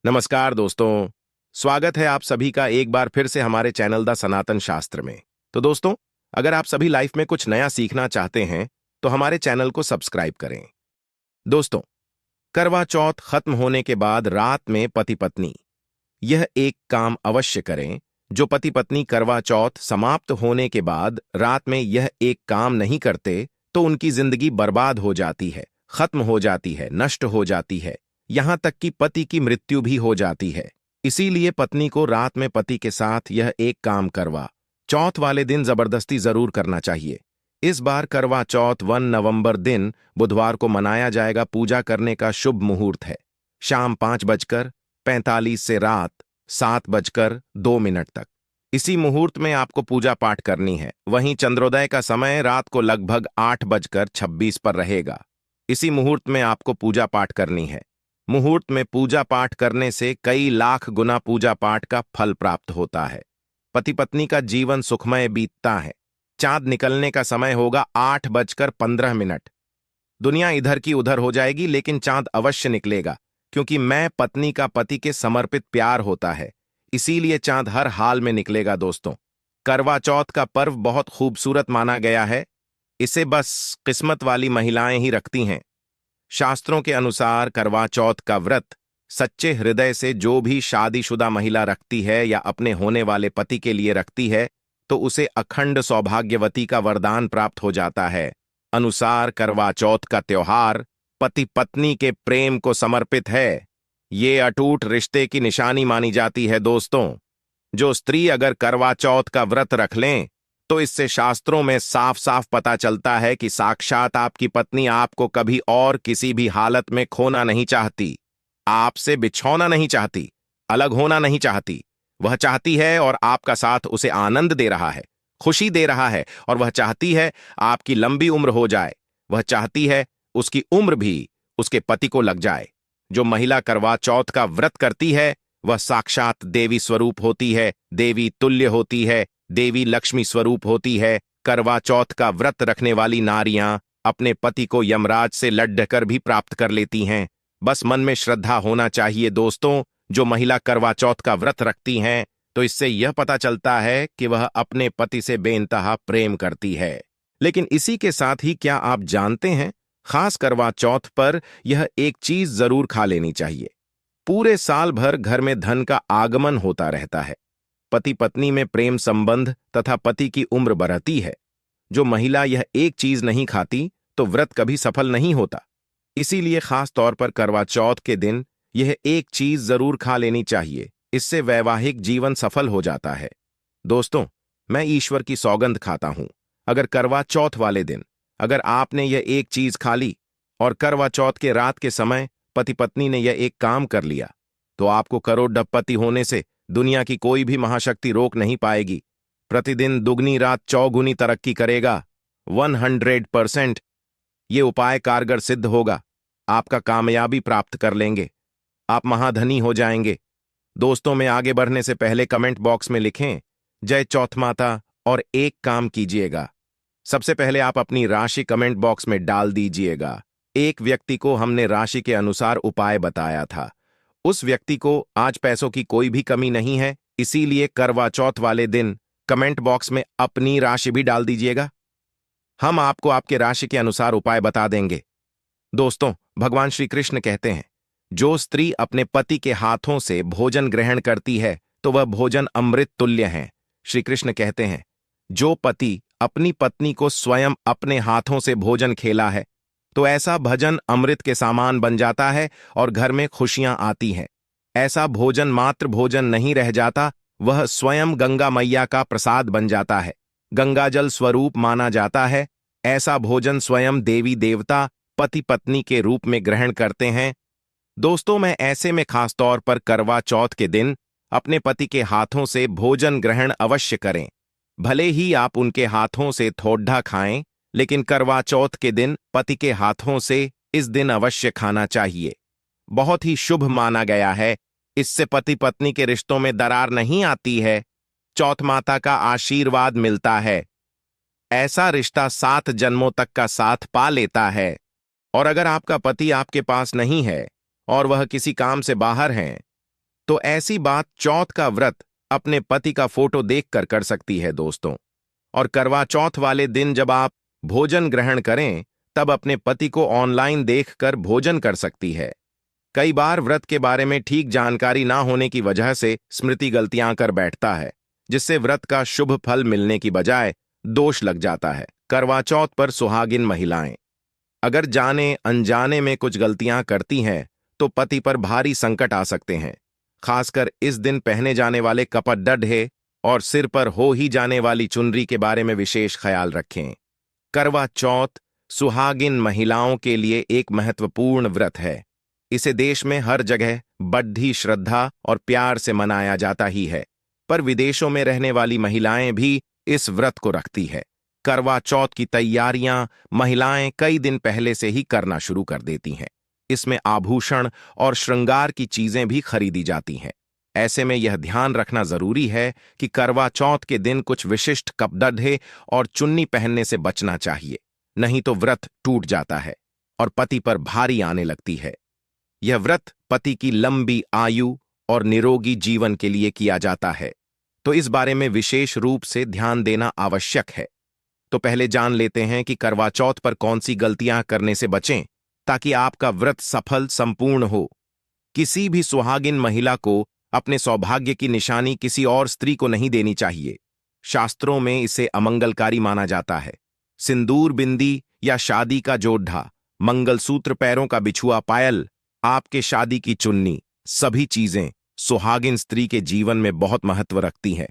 नमस्कार दोस्तों। स्वागत है आप सभी का एक बार फिर से हमारे चैनल द सनातन शास्त्र में। तो दोस्तों, अगर आप सभी लाइफ में कुछ नया सीखना चाहते हैं तो हमारे चैनल को सब्सक्राइब करें। दोस्तों, करवा चौथ खत्म होने के बाद रात में पति पत्नी यह एक काम अवश्य करें। जो पति पत्नी करवा चौथ समाप्त होने के बाद रात में यह एक काम नहीं करते तो उनकी जिंदगी बर्बाद हो जाती है, खत्म हो जाती है, नष्ट हो जाती है, यहां तक कि पति की मृत्यु भी हो जाती है। इसीलिए पत्नी को रात में पति के साथ यह एक काम करवा चौथ वाले दिन जबरदस्ती जरूर करना चाहिए। इस बार करवा चौथ 1 नवंबर दिन बुधवार को मनाया जाएगा। पूजा करने का शुभ मुहूर्त है शाम 5:45 से रात 7:02 तक। इसी मुहूर्त में आपको पूजा पाठ करनी है। वहीं चंद्रोदय का समय रात को लगभग 8:26 पर रहेगा। इसी मुहूर्त में आपको पूजा पाठ करनी है। मुहूर्त में पूजा पाठ करने से कई लाख गुना पूजा पाठ का फल प्राप्त होता है। पति पत्नी का जीवन सुखमय बीतता है। चांद निकलने का समय होगा 8:15। दुनिया इधर की उधर हो जाएगी लेकिन चांद अवश्य निकलेगा, क्योंकि मैं पत्नी का पति के समर्पित प्यार होता है। इसीलिए चांद हर हाल में निकलेगा। दोस्तों, करवा चौथ का पर्व बहुत खूबसूरत माना गया है। इसे बस किस्मत वाली महिलाएं ही रखती हैं। शास्त्रों के अनुसार करवा चौथ का व्रत सच्चे हृदय से जो भी शादीशुदा महिला रखती है या अपने होने वाले पति के लिए रखती है तो उसे अखंड सौभाग्यवती का वरदान प्राप्त हो जाता है। अनुसार करवा चौथ का त्योहार पति पत्नी के प्रेम को समर्पित है। ये अटूट रिश्ते की निशानी मानी जाती है। दोस्तों, जो स्त्री अगर करवा चौथ का व्रत रख लें तो इससे शास्त्रों में साफ साफ पता चलता है कि साक्षात आपकी पत्नी आपको कभी और किसी भी हालत में खोना नहीं चाहती, आपसे बिछौना नहीं चाहती, अलग होना नहीं चाहती। वह चाहती है और आपका साथ उसे आनंद दे रहा है, खुशी दे रहा है, और वह चाहती है आपकी लंबी उम्र हो जाए। वह चाहती है उसकी उम्र भी उसके पति को लग जाए। जो महिला करवा चौथ का व्रत करती है वह साक्षात देवी स्वरूप होती है, देवी तुल्य होती है, देवी लक्ष्मी स्वरूप होती है। करवा चौथ का व्रत रखने वाली नारियां अपने पति को यमराज से लड़कर भी प्राप्त कर लेती हैं। बस मन में श्रद्धा होना चाहिए। दोस्तों, जो महिला करवा चौथ का व्रत रखती हैं तो इससे यह पता चलता है कि वह अपने पति से बेइंतहा प्रेम करती है। लेकिन इसी के साथ ही क्या आप जानते हैं, खास करवा चौथ पर यह एक चीज जरूर खा लेनी चाहिए। पूरे साल भर घर में धन का आगमन होता रहता है। पति पत्नी में प्रेम संबंध तथा पति की उम्र बढ़ती है। जो महिला यह एक चीज नहीं खाती तो व्रत कभी सफल नहीं होता। इसीलिए खास तौर पर करवा चौथ के दिन यह एक चीज जरूर खा लेनी चाहिए। इससे वैवाहिक जीवन सफल हो जाता है। दोस्तों, मैं ईश्वर की सौगंध खाता हूं, अगर करवा चौथ वाले दिन अगर आपने यह एक चीज खा ली और करवा चौथ के रात के समय पति पत्नी ने यह एक काम कर लिया तो आपको करोड़पति होने से दुनिया की कोई भी महाशक्ति रोक नहीं पाएगी। प्रतिदिन दुगनी रात चौगुनी तरक्की करेगा। 100% ये उपाय कारगर सिद्ध होगा। आपका कामयाबी प्राप्त कर लेंगे, आप महाधनी हो जाएंगे। दोस्तों, में आगे बढ़ने से पहले कमेंट बॉक्स में लिखें जय चौथ माता और एक काम कीजिएगा। सबसे पहले आप अपनी राशि कमेंट बॉक्स में डाल दीजिएगा। एक व्यक्ति को हमने राशि के अनुसार उपाय बताया था। उस व्यक्ति को आज पैसों की कोई भी कमी नहीं है, इसीलिए करवा चौथ वाले दिन कमेंट बॉक्स में अपनी राशि भी डाल दीजिएगा। हम आपको आपके राशि के अनुसार उपाय बता देंगे। दोस्तों, भगवान श्री कृष्ण कहते हैं, जो स्त्री अपने पति के हाथों से भोजन ग्रहण करती है तो वह भोजन अमृत तुल्य है। श्री कृष्ण कहते हैं, जो पति अपनी पत्नी को स्वयं अपने हाथों से भोजन खेला है तो ऐसा भजन अमृत के सामान बन जाता है और घर में खुशियां आती हैं। ऐसा भोजन मात्र भोजन नहीं रह जाता, वह स्वयं गंगा मैया का प्रसाद बन जाता है, गंगाजल स्वरूप माना जाता है। ऐसा भोजन स्वयं देवी देवता पति पत्नी के रूप में ग्रहण करते हैं। दोस्तों, मैं ऐसे में खास तौर पर करवा चौथ के दिन अपने पति के हाथों से भोजन ग्रहण अवश्य करें। भले ही आप उनके हाथों से थोड़ा खाएं, लेकिन करवा चौथ के दिन पति के हाथों से इस दिन अवश्य खाना चाहिए। बहुत ही शुभ माना गया है। इससे पति पत्नी के रिश्तों में दरार नहीं आती है, चौथ माता का आशीर्वाद मिलता है। ऐसा रिश्ता 7 जन्मों तक का साथ पा लेता है। और अगर आपका पति आपके पास नहीं है और वह किसी काम से बाहर हैं तो ऐसी बात चौथ का व्रत अपने पति का फोटो देखकर कर सकती है दोस्तों। और करवा चौथ वाले दिन जब आप भोजन ग्रहण करें तब अपने पति को ऑनलाइन देखकर भोजन कर सकती है। कई बार व्रत के बारे में ठीक जानकारी ना होने की वजह से स्मृति गलतियां कर बैठता है, जिससे व्रत का शुभ फल मिलने की बजाय दोष लग जाता है। करवा चौथ पर सुहागिन महिलाएं अगर जाने अनजाने में कुछ गलतियां करती हैं तो पति पर भारी संकट आ सकते हैं। खासकर इस दिन पहने जाने वाले कपड़े और सिर पर हो ही जाने वाली चुनरी के बारे में विशेष ख्याल रखें। करवा चौथ सुहागिन महिलाओं के लिए एक महत्वपूर्ण व्रत है। इसे देश में हर जगह बड़ी श्रद्धा और प्यार से मनाया जाता ही है, पर विदेशों में रहने वाली महिलाएं भी इस व्रत को रखती है। करवा चौथ की तैयारियां महिलाएं कई दिन पहले से ही करना शुरू कर देती हैं। इसमें आभूषण और श्रृंगार की चीजें भी खरीदी जाती हैं। ऐसे में यह ध्यान रखना जरूरी है कि करवा चौथ के दिन कुछ विशिष्ट कपड़े और चुन्नी पहनने से बचना चाहिए, नहीं तो व्रत टूट जाता है और पति पर भारी आने लगती है। यह व्रत पति की लंबी आयु और निरोगी जीवन के लिए किया जाता है, तो इस बारे में विशेष रूप से ध्यान देना आवश्यक है। तो पहले जान लेते हैं कि करवा चौथ पर कौन सी गलतियां करने से बचें ताकि आपका व्रत सफल संपूर्ण हो। किसी भी सुहागिन महिला को अपने सौभाग्य की निशानी किसी और स्त्री को नहीं देनी चाहिए। शास्त्रों में इसे अमंगलकारी माना जाता है। सिंदूर बिंदी या शादी का जोड़ा, मंगलसूत्र, पैरों का बिछुआ, पायल, आपके शादी की चुन्नी, सभी चीजें सुहागिन स्त्री के जीवन में बहुत महत्व रखती हैं।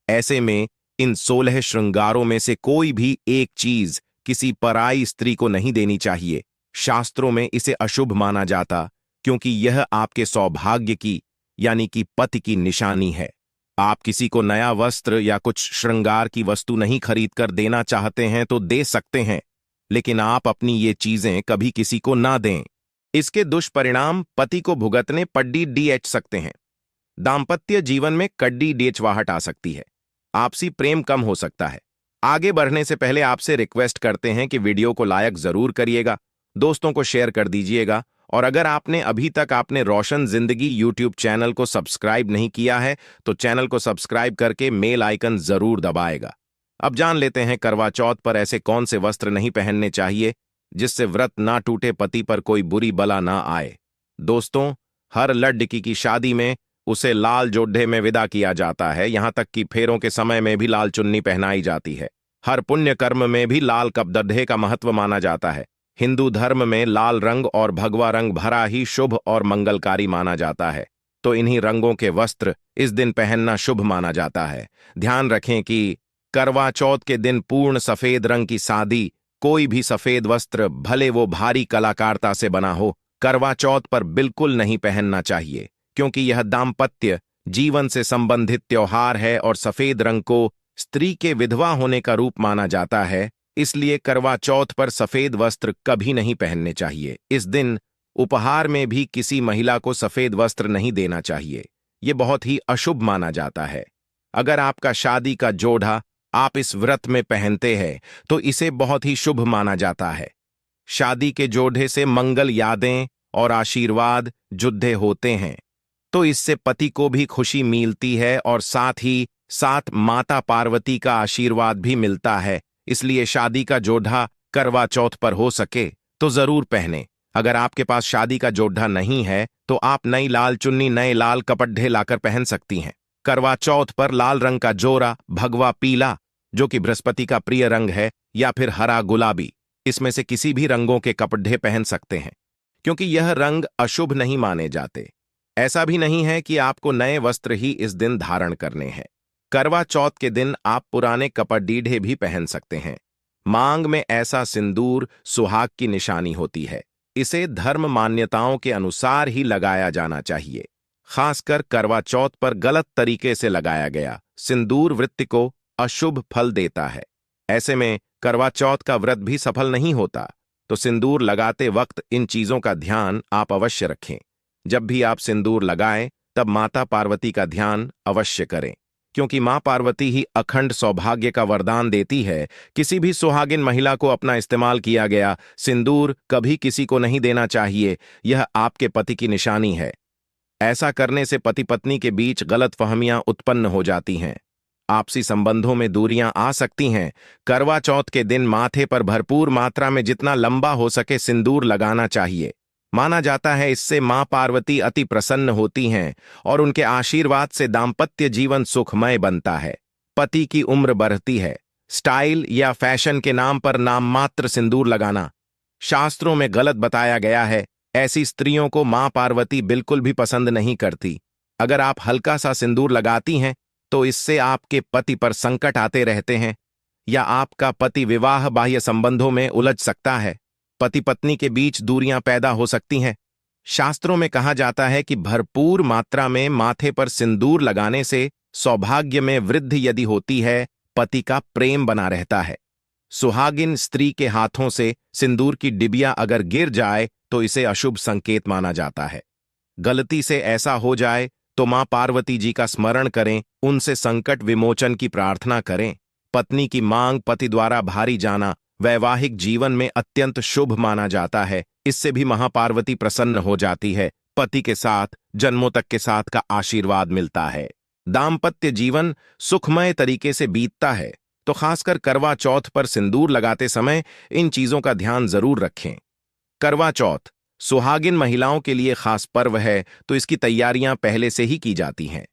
ऐसे में इन 16 श्रृंगारों में से कोई भी एक चीज किसी पराई स्त्री को नहीं देनी चाहिए। शास्त्रों में इसे अशुभ माना जाता, क्योंकि यह आपके सौभाग्य की यानी कि पति की निशानी है। आप किसी को नया वस्त्र या कुछ श्रृंगार की वस्तु नहीं खरीद कर देना चाहते हैं तो दे सकते हैं, लेकिन आप अपनी ये चीजें कभी किसी को ना दें। इसके दुष्परिणाम पति को भुगतने पड़ सकते हैं। दाम्पत्य जीवन में कड्डी डेचवाहट आ सकती है। आपसी प्रेम कम हो सकता है। आगे बढ़ने से पहले आपसे रिक्वेस्ट करते हैं कि वीडियो को लाइक जरूर करिएगा, दोस्तों को शेयर कर दीजिएगा, और अगर आपने अभी तक आपने रोशन जिंदगी यूट्यूब चैनल को सब्सक्राइब नहीं किया है तो चैनल को सब्सक्राइब करके बेल आइकन जरूर दबाएगा। अब जान लेते हैं करवा चौथ पर ऐसे कौन से वस्त्र नहीं पहनने चाहिए जिससे व्रत ना टूटे, पति पर कोई बुरी बला ना आए। दोस्तों, हर लड़की की शादी में उसे लाल जोड़े में विदा किया जाता है, यहां तक कि फेरों के समय में भी लाल चुन्नी पहनाई जाती है। हर पुण्य कर्म में भी लाल कपड़े का महत्व माना जाता है। हिंदू धर्म में लाल रंग और भगवा रंग भरा ही शुभ और मंगलकारी माना जाता है, तो इन्हीं रंगों के वस्त्र इस दिन पहनना शुभ माना जाता है। ध्यान रखें कि करवा चौथ के दिन पूर्ण सफेद रंग की सादी कोई भी सफेद वस्त्र, भले वो भारी कलाकारता से बना हो, करवा चौथ पर बिल्कुल नहीं पहनना चाहिए, क्योंकि यह दाम्पत्य जीवन से संबंधित त्योहार है और सफेद रंग को स्त्री के विधवा होने का रूप माना जाता है। इसलिए करवा चौथ पर सफेद वस्त्र कभी नहीं पहनने चाहिए। इस दिन उपहार में भी किसी महिला को सफेद वस्त्र नहीं देना चाहिए, यह बहुत ही अशुभ माना जाता है। अगर आपका शादी का जोड़ा आप इस व्रत में पहनते हैं तो इसे बहुत ही शुभ माना जाता है। शादी के जोड़े से मंगल यादें और आशीर्वाद जुड़े होते हैं, तो इससे पति को भी खुशी मिलती है और साथ ही साथ माता पार्वती का आशीर्वाद भी मिलता है। इसलिए शादी का जोड़ा करवा चौथ पर हो सके तो जरूर पहने। अगर आपके पास शादी का जोड़ा नहीं है तो आप नई लाल चुन्नी, नए लाल कपड़े लाकर पहन सकती हैं। करवा चौथ पर लाल रंग का जोड़ा, भगवा पीला जो कि बृहस्पति का प्रिय रंग है, या फिर हरा गुलाबी, इसमें से किसी भी रंगों के कपड़े पहन सकते हैं, क्योंकि यह रंग अशुभ नहीं माने जाते। ऐसा भी नहीं है कि आपको नए वस्त्र ही इस दिन धारण करने हैं। करवा चौथ के दिन आप पुराने कपड़े भी पहन सकते हैं। मांग में ऐसा सिंदूर सुहाग की निशानी होती है। इसे धर्म मान्यताओं के अनुसार ही लगाया जाना चाहिए। खासकर करवा चौथ पर गलत तरीके से लगाया गया सिंदूर वृत्ति को अशुभ फल देता है। ऐसे में करवा चौथ का व्रत भी सफल नहीं होता। तो सिंदूर लगाते वक्त इन चीजों का ध्यान आप अवश्य रखें। जब भी आप सिंदूर लगाएं तब माता पार्वती का ध्यान अवश्य करें, क्योंकि मां पार्वती ही अखंड सौभाग्य का वरदान देती है। किसी भी सुहागिन महिला को अपना इस्तेमाल किया गया सिंदूर कभी किसी को नहीं देना चाहिए। यह आपके पति की निशानी है। ऐसा करने से पति पत्नी के बीच गलतफहमियां उत्पन्न हो जाती हैं। आपसी संबंधों में दूरियां आ सकती हैं। करवा चौथ के दिन माथे पर भरपूर मात्रा में जितना लंबा हो सके सिंदूर लगाना चाहिए। माना जाता है इससे मां पार्वती अति प्रसन्न होती हैं और उनके आशीर्वाद से दाम्पत्य जीवन सुखमय बनता है। पति की उम्र बढ़ती है। स्टाइल या फैशन के नाम पर नाममात्र सिंदूर लगाना शास्त्रों में गलत बताया गया है। ऐसी स्त्रियों को मां पार्वती बिल्कुल भी पसंद नहीं करती। अगर आप हल्का सा सिंदूर लगाती हैं तो इससे आपके पति पर संकट आते रहते हैं या आपका पति विवाह बाह्य संबंधों में उलझ सकता है। पति पत्नी के बीच दूरियां पैदा हो सकती हैं। शास्त्रों में कहा जाता है कि भरपूर मात्रा में माथे पर सिंदूर लगाने से सौभाग्य में वृद्धि यदि होती है, पति का प्रेम बना रहता है। सुहागिन स्त्री के हाथों से सिंदूर की डिबिया अगर गिर जाए तो इसे अशुभ संकेत माना जाता है। गलती से ऐसा हो जाए तो मां पार्वती जी का स्मरण करें, उनसे संकट विमोचन की प्रार्थना करें। पत्नी की मांग पति द्वारा भारी जाना वैवाहिक जीवन में अत्यंत शुभ माना जाता है। इससे भी महापार्वती प्रसन्न हो जाती है। पति के साथ जन्मों तक के साथ का आशीर्वाद मिलता है। दाम्पत्य जीवन सुखमय तरीके से बीतता है। तो खासकर करवा चौथ पर सिंदूर लगाते समय इन चीजों का ध्यान जरूर रखें। करवा चौथ सुहागिन महिलाओं के लिए खास पर्व है, तो इसकी तैयारियां पहले से ही की जाती हैं।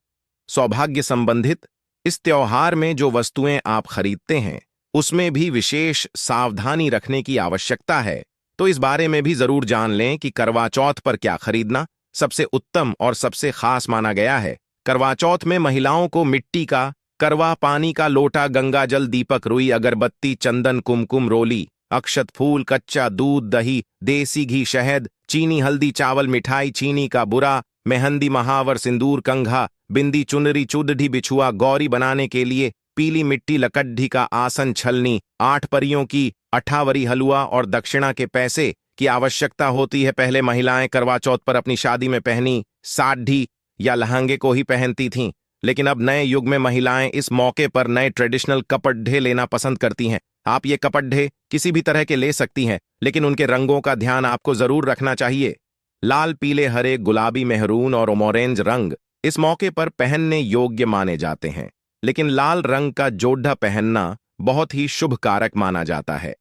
सौभाग्य संबंधित इस त्योहार में जो वस्तुएं आप खरीदते हैं उसमें भी विशेष सावधानी रखने की आवश्यकता है। तो इस बारे में भी जरूर जान लें कि करवा चौथ पर क्या खरीदना सबसे उत्तम और सबसे खास माना गया है। करवा चौथ में महिलाओं को मिट्टी का करवा, पानी का लोटा, गंगा जल, दीपक, रुई, अगरबत्ती, चंदन, कुमकुम, रोली, अक्षत फूल, कच्चा दूध, दही, देसी घी, शहद, चीनी, हल्दी, चावल, मिठाई, चीनी का बुरा, मेहंदी, महावर, सिंदूर, कंघा, बिंदी, चुनरी, चुदढ़ी, बिछुआ, गौरी बनाने के लिए पीली मिट्टी, लकड्ढी का आसन, छलनी, 8 परियों की अठावरी, हलवा और दक्षिणा के पैसे की आवश्यकता होती है। पहले महिलाएं करवा चौथ पर अपनी शादी में पहनी साढ़ी या लहंगे को ही पहनती थीं, लेकिन अब नए युग में महिलाएं इस मौके पर नए ट्रेडिशनल कपड़े लेना पसंद करती हैं। आप ये कपड़े किसी भी तरह के ले सकती हैं, लेकिन उनके रंगों का ध्यान आपको जरूर रखना चाहिए। लाल, पीले, हरे, गुलाबी, मेहरून और ऑरेंज रंग इस मौके पर पहनने योग्य माने जाते हैं, लेकिन लाल रंग का जोड़ा पहनना बहुत ही शुभ कारक माना जाता है।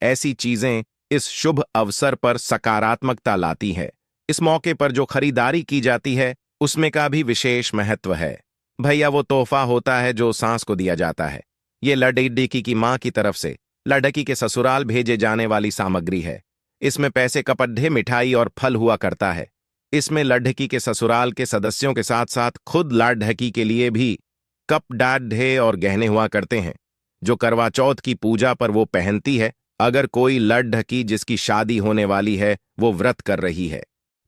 ऐसी चीजें इस शुभ अवसर पर सकारात्मकता लाती है। इस मौके पर जो खरीदारी की जाती है उसमें का भी विशेष महत्व है। भैया वो तोहफा होता है जो सास को दिया जाता है। ये लड़की की मां की तरफ से लड़की के ससुराल भेजे जाने वाली सामग्री है। इसमें पैसे, कपड़े, मिठाई और फल हुआ करता है। इसमें लड़की के ससुराल के सदस्यों के साथ साथ खुद लड़की के लिए भी कपड़े और गहने हुआ करते हैं, जो करवा चौथ की पूजा पर वो पहनती है। अगर कोई लड़की जिसकी शादी होने वाली है वो व्रत कर रही है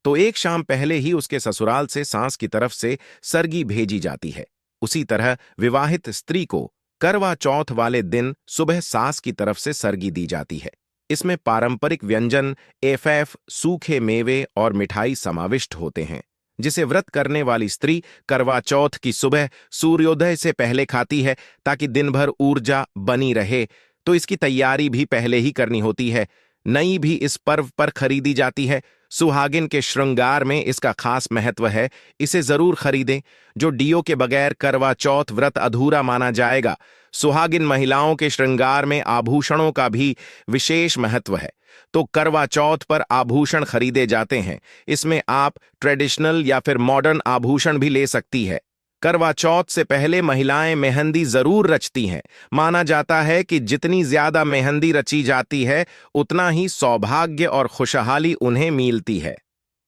तो एक शाम पहले ही उसके ससुराल से सास की तरफ से सरगी भेजी जाती है। उसी तरह विवाहित स्त्री को करवा चौथ वाले दिन सुबह सास की तरफ से सरगी दी जाती है। इसमें पारंपरिक व्यंजन, एफएफ, सूखे मेवे और मिठाई समाविष्ट होते हैं, जिसे व्रत करने वाली स्त्री करवा चौथ की सुबह सूर्योदय से पहले खाती है ताकि दिन भर ऊर्जा बनी रहे। तो इसकी तैयारी भी पहले ही करनी होती है। नई भी इस पर्व पर खरीदी जाती है। सुहागिन के श्रृंगार में इसका खास महत्व है। इसे जरूर खरीदें। जो डीओ के बगैर करवा चौथ व्रत अधूरा माना जाएगा। सुहागिन महिलाओं के श्रृंगार में आभूषणों का भी विशेष महत्व है, तो करवा चौथ पर आभूषण खरीदे जाते हैं। इसमें आप ट्रेडिशनल या फिर मॉडर्न आभूषण भी ले सकती है। करवा चौथ से पहले महिलाएं मेहंदी जरूर रचती हैं। माना जाता है कि जितनी ज्यादा मेहंदी रची जाती है उतना ही सौभाग्य और खुशहाली उन्हें मिलती है।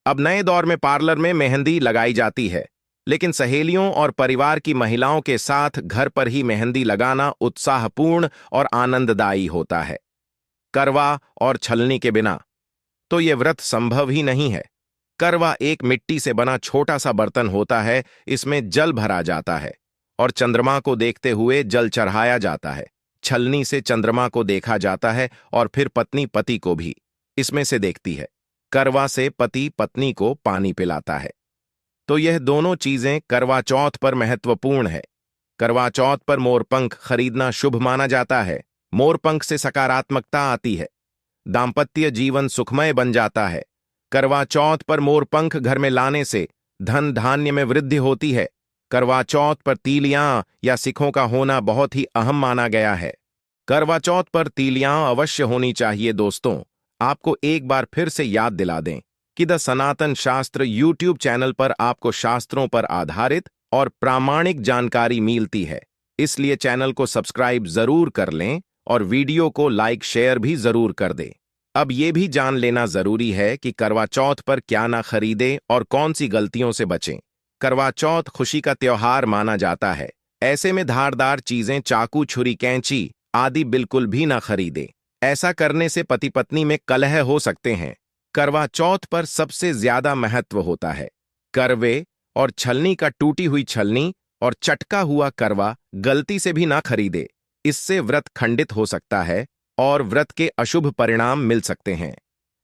अब नए दौर में पार्लर में मेहंदी लगाई जाती है, लेकिन सहेलियों और परिवार की महिलाओं के साथ घर पर ही मेहंदी लगाना उत्साहपूर्ण और आनंददायी होता है। करवा और छलनी के बिना तो ये व्रत संभव ही नहीं है। करवा एक मिट्टी से बना छोटा सा बर्तन होता है। इसमें जल भरा जाता है और चंद्रमा को देखते हुए जल चढ़ाया जाता है। छलनी से चंद्रमा को देखा जाता है और फिर पत्नी पति को भी इसमें से देखती है। करवा से पति पत्नी को पानी पिलाता है। तो यह दोनों चीजें करवा चौथ पर महत्वपूर्ण है। करवा चौथ पर मोरपंख खरीदना शुभ माना जाता है। मोरपंख से सकारात्मकता आती है, दाम्पत्य जीवन सुखमय बन जाता है। करवा चौथ पर मोरपंख घर में लाने से धन धान्य में वृद्धि होती है। करवा चौथ पर तीलियां या सिखों का होना बहुत ही अहम माना गया है। करवा चौथ पर तीलियां अवश्य होनी चाहिए। दोस्तों, आपको एक बार फिर से याद दिला दें कि द सनातन शास्त्र यूट्यूब चैनल पर आपको शास्त्रों पर आधारित और प्रामाणिक जानकारी मिलती है, इसलिए चैनल को सब्सक्राइब जरूर कर लें और वीडियो को लाइक शेयर भी जरूर कर दें। अब ये भी जान लेना जरूरी है कि करवा चौथ पर क्या ना खरीदें और कौन सी गलतियों से बचें। करवा चौथ खुशी का त्योहार माना जाता है, ऐसे में धारदार चीजें, चाकू, छुरी, कैंची आदि बिल्कुल भी ना खरीदें। ऐसा करने से पति पत्नी में कलह हो सकते हैं। करवा चौथ पर सबसे ज्यादा महत्व होता है करवे और छलनी का। टूटी हुई छलनी और चटका हुआ करवा गलती से भी ना खरीदे, इससे व्रत खंडित हो सकता है और व्रत के अशुभ परिणाम मिल सकते हैं।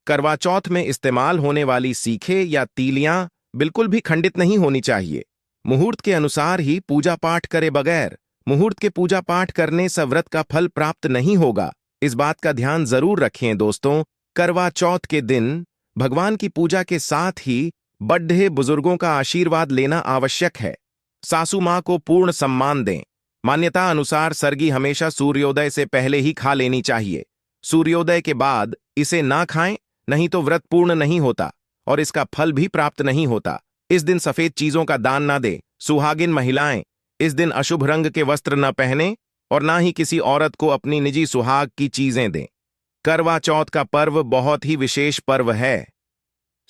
करवा चौथ में इस्तेमाल होने वाली सीखे या तीलियां बिल्कुल भी खंडित नहीं होनी चाहिए। मुहूर्त के अनुसार ही पूजा पाठ करे बगैर मुहूर्त के पूजा पाठ करने से व्रत का फल प्राप्त नहीं होगा। इस बात का ध्यान जरूर रखें दोस्तों। करवा चौथ के दिन भगवान की पूजा के साथ ही बड़े बुजुर्गों का आशीर्वाद लेना आवश्यक है। सासू मां को पूर्ण सम्मान दें। मान्यता अनुसार सरगी हमेशा सूर्योदय से पहले ही खा लेनी चाहिए। सूर्योदय के बाद इसे ना खाएं, नहीं तो व्रत पूर्ण नहीं होता और इसका फल भी प्राप्त नहीं होता। इस दिन सफेद चीजों का दान ना दें। सुहागिन महिलाएं इस दिन अशुभ रंग के वस्त्र न पहने और ना ही किसी औरत को अपनी निजी सुहाग की चीजें दें। करवा चौथ का पर्व बहुत ही विशेष पर्व है।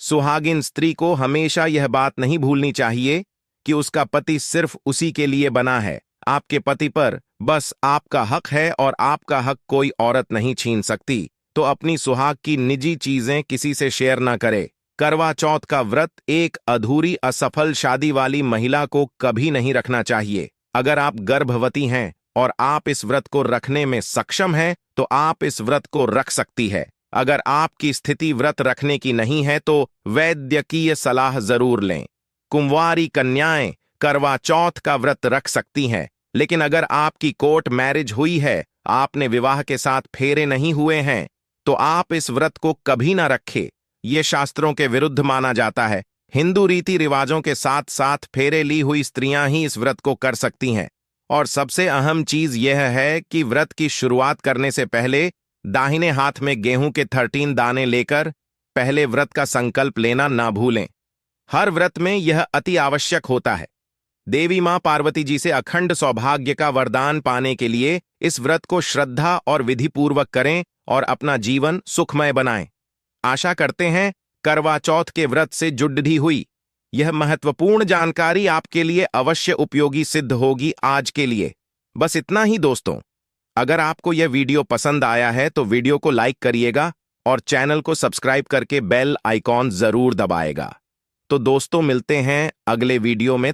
सुहागिन स्त्री को हमेशा यह बात नहीं भूलनी चाहिए कि उसका पति सिर्फ उसी के लिए बना है। आपके पति पर बस आपका हक है और आपका हक कोई औरत नहीं छीन सकती, तो अपनी सुहाग की निजी चीजें किसी से शेयर ना करे। करवा चौथ का व्रत एक अधूरी असफल शादी वाली महिला को कभी नहीं रखना चाहिए। अगर आप गर्भवती हैं और आप इस व्रत को रखने में सक्षम हैं, तो आप इस व्रत को रख सकती है। अगर आपकी स्थिति व्रत रखने की नहीं है तो वैद्यकीय सलाह जरूर लें। कुंवारी कन्याएं करवा चौथ का व्रत रख सकती हैं, लेकिन अगर आपकी कोर्ट मैरिज हुई है, आपने विवाह के साथ फेरे नहीं हुए हैं, तो आप इस व्रत को कभी ना रखें। ये शास्त्रों के विरुद्ध माना जाता है। हिंदू रीति रिवाजों के साथ साथ फेरे ली हुई स्त्रियां ही इस व्रत को कर सकती हैं। और सबसे अहम चीज यह है कि व्रत की शुरुआत करने से पहले दाहिने हाथ में गेहूं के 13 दाने लेकर पहले व्रत का संकल्प लेना ना भूलें। हर व्रत में यह अति आवश्यक होता है। देवी मां पार्वती जी से अखंड सौभाग्य का वरदान पाने के लिए इस व्रत को श्रद्धा और विधिपूर्वक करें और अपना जीवन सुखमय बनाएं। आशा करते हैं करवा चौथ के व्रत से जुड़ी हुई यह महत्वपूर्ण जानकारी आपके लिए अवश्य उपयोगी सिद्ध होगी। आज के लिए बस इतना ही दोस्तों। अगर आपको यह वीडियो पसंद आया है तो वीडियो को लाइक करिएगा और चैनल को सब्सक्राइब करके बेल आइकॉन जरूर दबाएगा। तो दोस्तों, मिलते हैं अगले वीडियो में।